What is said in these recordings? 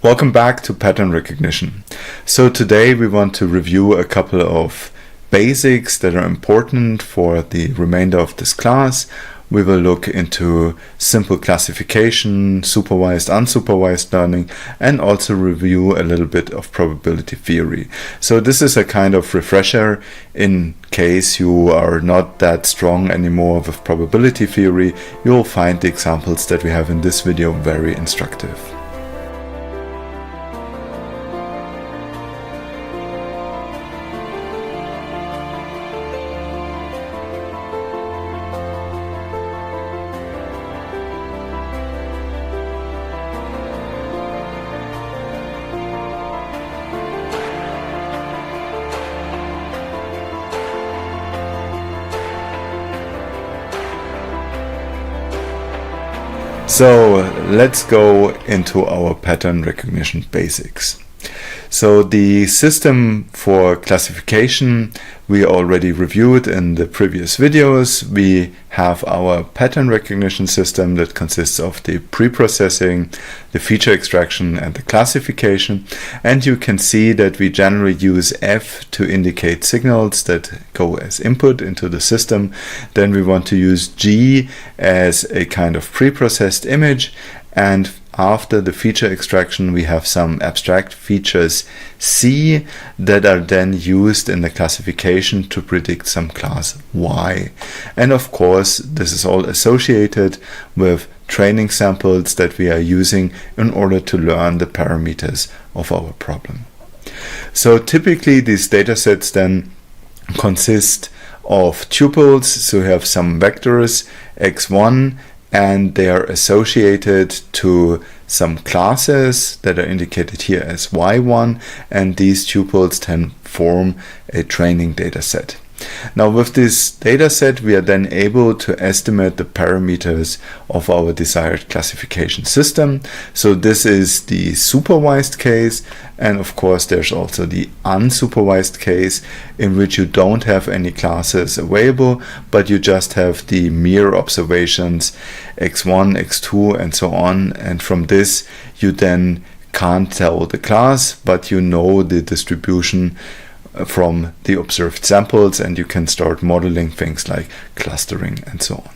Welcome back to pattern recognition. So today we want to review a couple of basics that are important for the remainder of this class. We will look into simple classification, supervised, unsupervised learning, and also review a little bit of probability theory. So this is a kind of refresher in case you are not that strong anymore with probability theory. You'll find the examples that we have in this video very instructive. So let's go into our pattern recognition basics. So the system for classification we already reviewed in the previous videos. We have our pattern recognition system that consists of the pre-processing, the feature extraction, and the classification. And you can see that we generally use F to indicate signals that go as input into the system. Then we want to use G as a kind of pre-processed image, and after the feature extraction we have some abstract features C that are then used in the classification to predict some class Y. And of course this is all associated with training samples that we are using in order to learn the parameters of our problem. So typically these datasets then consist of tuples, so we have some vectors x1, and they are associated to some classes that are indicated here as y1, and these tuples then form a training data set. Now with this data set we are then able to estimate the parameters of our desired classification system. So this is the supervised case, and of course there's also the unsupervised case in which you don't have any classes available, but you just have the mere observations x1, x2 and so on, and from this you then can't tell the class, but you know the distribution from the observed samples, and you can start modeling things like clustering and so on.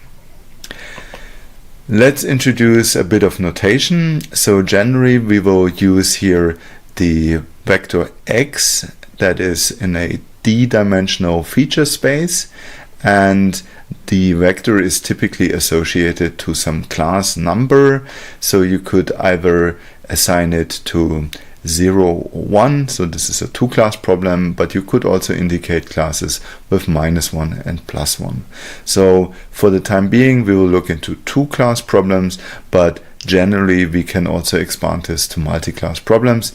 Let's introduce a bit of notation. So generally we will use here the vector x that is in a d-dimensional feature space, and the vector is typically associated to some class number. So you could either assign it to 0 or 1, so this is a two-class problem, but you could also indicate classes with -1 and +1. So for the time being we will look into two-class problems, but generally we can also expand this to multi-class problems.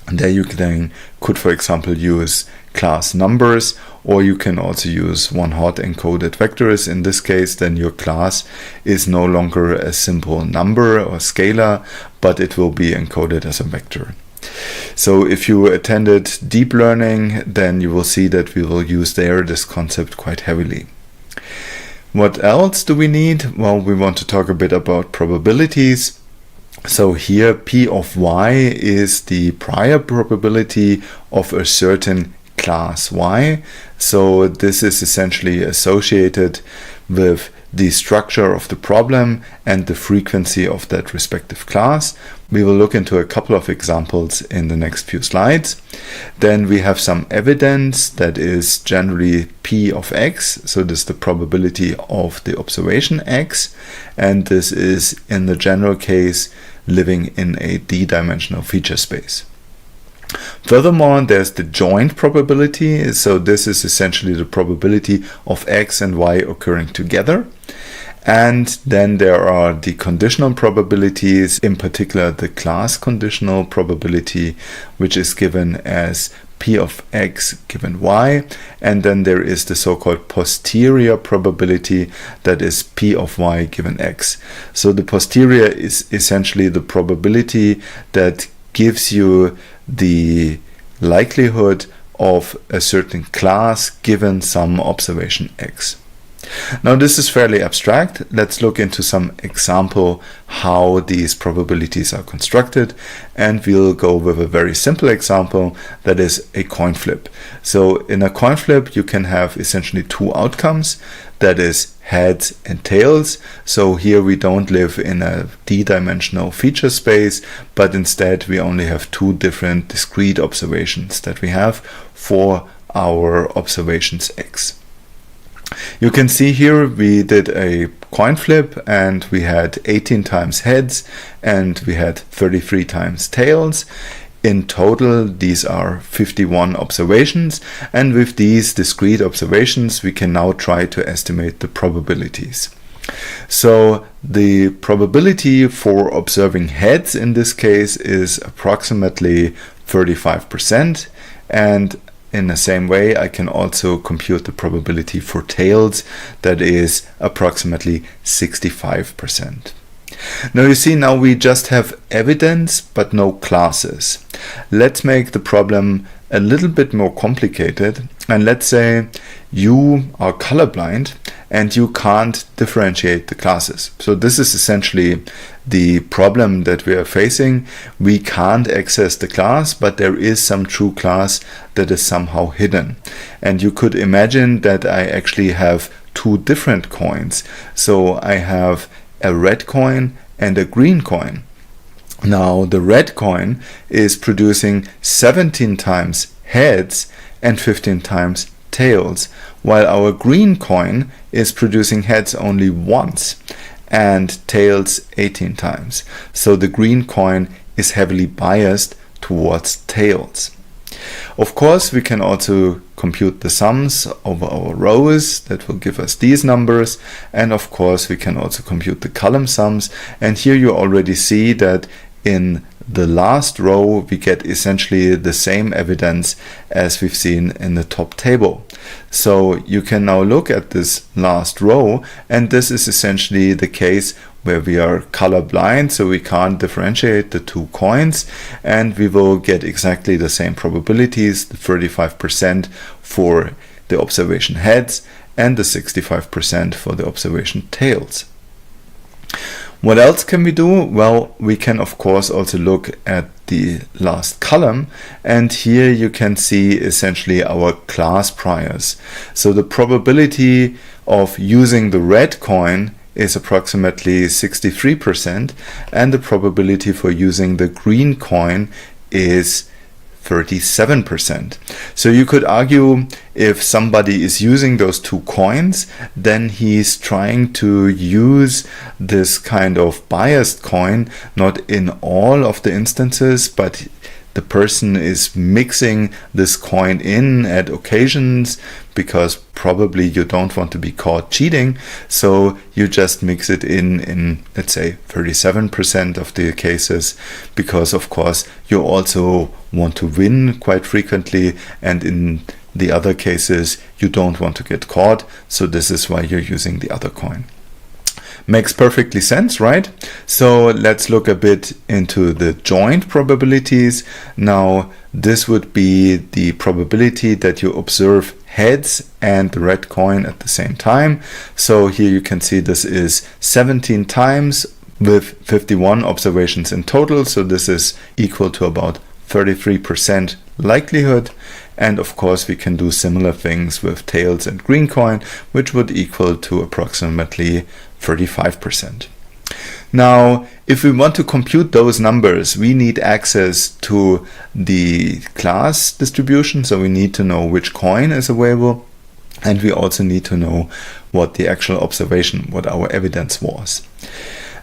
And there you then could, for example, use class numbers, or you can also use one-hot encoded vectors. In this case then your class is no longer a simple number or scalar, but it will be encoded as a vector. So if you attended deep learning, then you will see that we will use there this concept quite heavily. What else do we need? Well, we want to talk a bit about probabilities. So here P of Y is the prior probability of a certain class Y. So this is essentially associated with the structure of the problem and the frequency of that respective class. We will look into a couple of examples in the next few slides. Then we have some evidence that is generally P of X. So this is the probability of the observation X, and this is in the general case living in a d-dimensional feature space. Furthermore, there's the joint probability. So this is essentially the probability of X and Y occurring together. And then there are the conditional probabilities, in particular the class conditional probability, which is given as P of X given Y. And then there is the so-called posterior probability, that is P of Y given X. So the posterior is essentially the probability that gives you the likelihood of a certain class given some observation X. Now this is fairly abstract. Let's look into some example how these probabilities are constructed, and we'll go with a very simple example, that is a coin flip. So in a coin flip you can have essentially two outcomes, that is heads and tails. So here we don't live in a d-dimensional feature space, but instead we only have two different discrete observations that we have for our observations x. You can see here we did a coin flip and we had 18 times heads and we had 33 times tails. In total, these are 51 observations, and with these discrete observations we can now try to estimate the probabilities. So the probability for observing heads in this case is approximately 35%, and in the same way I can also compute the probability for tails, that is approximately 65%. Now you see, now we just have evidence but no classes. Let's make the problem a little bit more complicated, and let's say you are colorblind and you can't differentiate the classes. So this is essentially the problem that we are facing. We can't access the class, but there is some true class that is somehow hidden. And you could imagine that I actually have two different coins. So I have a red coin and a green coin. Now the red coin is producing 17 times heads and 15 times tails, while our green coin is producing heads only once and tails 18 times. So the green coin is heavily biased towards tails. Of course, we can also compute the sums over our rows that will give us these numbers, and of course we can also compute the column sums, and here you already see that in the last row we get essentially the same evidence as we've seen in the top table. So you can now look at this last row, and this is essentially the case where we are colorblind, so we can't differentiate the two coins, and we will get exactly the same probabilities, the 35% for the observation heads and the 65% for the observation tails. What else can we do? Well, we can of course also look at the last column, and here you can see essentially our class priors. So the probability of using the red coin is approximately 63%, and the probability for using the green coin is 37%. So you could argue if somebody is using those two coins, then he's trying to use this kind of biased coin, not in all of the instances, but the person is mixing this coin in at occasions, because probably you don't want to be caught cheating, so you just mix it in let's say 37% of the cases, because of course you also want to win quite frequently, and in the other cases you don't want to get caught, so this is why you're using the other coin. Makes perfectly sense, right? So let's look a bit into the joint probabilities. Now this would be the probability that you observe heads and the red coin at the same time. So here you can see this is 17 times with 51 observations in total, so this is equal to about 33% likelihood. And of course we can do similar things with tails and green coin, which would equal to approximately 35%. Now, if we want to compute those numbers, we need access to the class distribution, so we need to know which coin is available, and we also need to know what the actual observation, what our evidence was.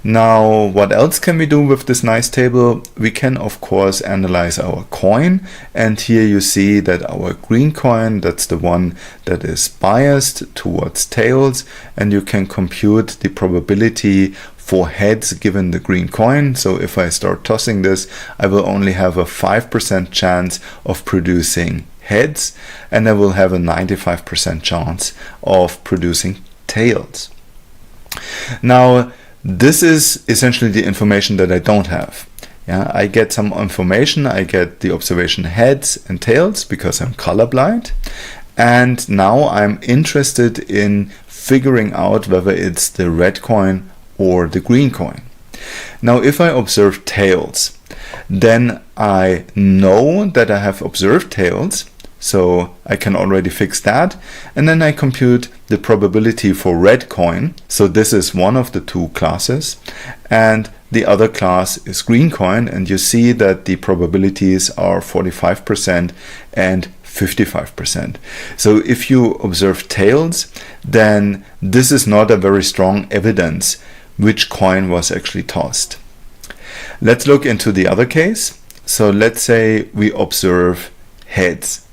Now, what else can we do with this nice table? We can of course analyze our coin, and here you see that our green coin, that's the one that is biased towards tails, and you can compute the probability for heads given the green coin. So if I start tossing this, I will only have a 5% chance of producing heads, and I will have a 95% chance of producing tails. Now, this is essentially the information that I don't have. Yeah, I get some information, I get the observation heads and tails because I'm colorblind, And now I'm interested in figuring out whether it's the red coin or the green coin. Now, if I observe tails, then I know that I have observed tails, so I can already fix that. And then I compute the probability for red coin. So this is one of the two classes, and the other class is green coin, and you see that the probabilities are 45% and 55%. So if you observe tails, then this is not a very strong evidence which coin was actually tossed. Let's look into the other case. So let's say we observe heads.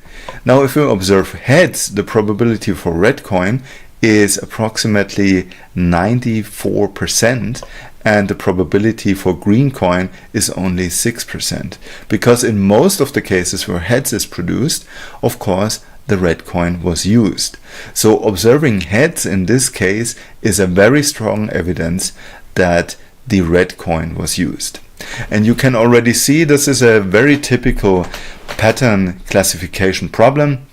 Now, if we observe heads, the probability for red coin is approximately 94%, and the probability for green coin is only 6%. Because in most of the cases where heads is produced, of course, the red coin was used. So observing heads in this case is a very strong evidence that the red coin was used. And you can already see this is a very typical pattern classification problem.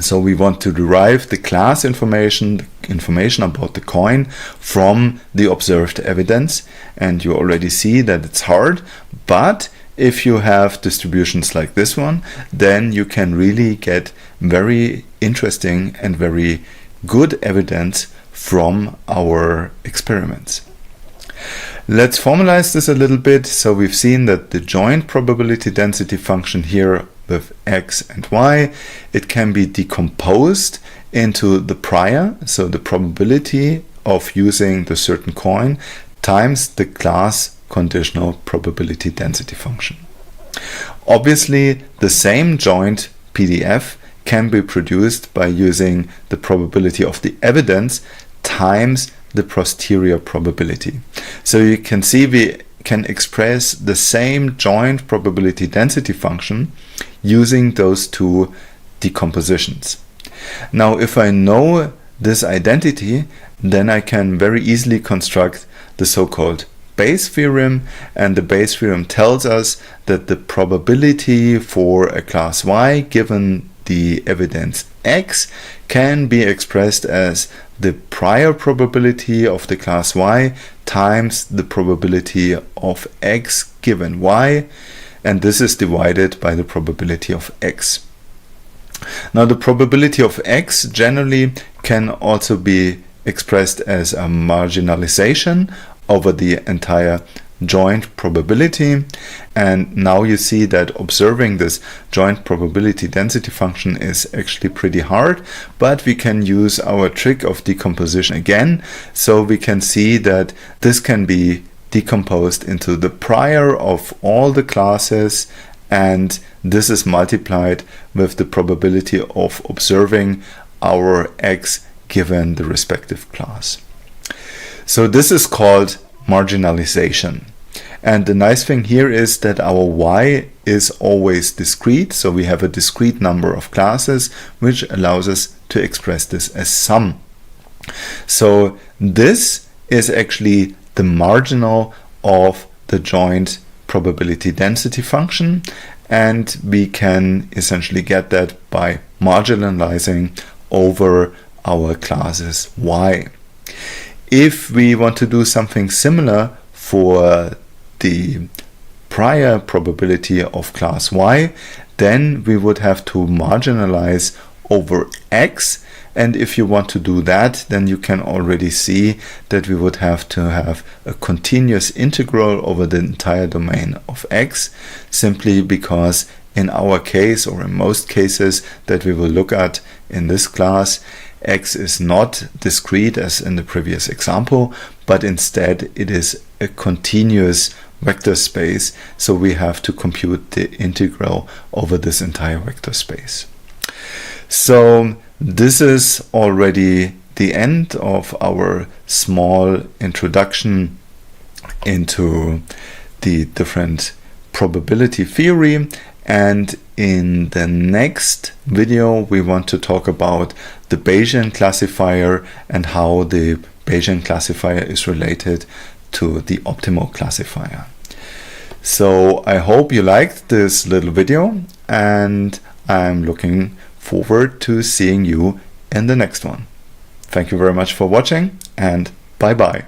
So we want to derive the class information, the information about the coin, from the observed evidence. And you already see that it's hard, but if you have distributions like this one, then you can really get very interesting and very good evidence from our experiments. Let's formalize this a little bit. So we've seen that the joint probability density function here with x and y, it can be decomposed into the prior, so the probability of using the certain coin, times the class conditional probability density function. Obviously, the same joint PDF can be produced by using the probability of the evidence times the posterior probability. So you can see we can express the same joint probability density function using those two decompositions. Now, if I know this identity, then I can very easily construct the so-called Bayes theorem, and the Bayes theorem tells us that the probability for a class Y given the evidence X can be expressed as the prior probability of the class Y times the probability of X given Y, and this is divided by the probability of X. Now, the probability of X generally can also be expressed as a marginalization over the entire joint probability, and now you see that observing this joint probability density function is actually pretty hard, but we can use our trick of decomposition again, so we can see that this can be decomposed into the prior of all the classes, and this is multiplied with the probability of observing our X given the respective class. So this is called marginalization. And the nice thing here is that our Y is always discrete, so we have a discrete number of classes, which allows us to express this as sum. So this is actually the marginal of the joint probability density function, and we can essentially get that by marginalizing over our classes Y. If we want to do something similar for the prior probability of class Y, then we would have to marginalize over X, and if you want to do that, then you can already see that we would have to have a continuous integral over the entire domain of X, simply because in our case, or in most cases that we will look at in this class, X is not discrete as in the previous example, but instead it is a continuous vector space, so we have to compute the integral over this entire vector space. So this is already the end of our small introduction into the different probability theory, and in the next video we want to talk about the Bayesian classifier and how the Bayesian classifier is related to the optimal classifier. So I hope you liked this little video, and I'm looking forward to seeing you in the next one. Thank you very much for watching, and bye bye.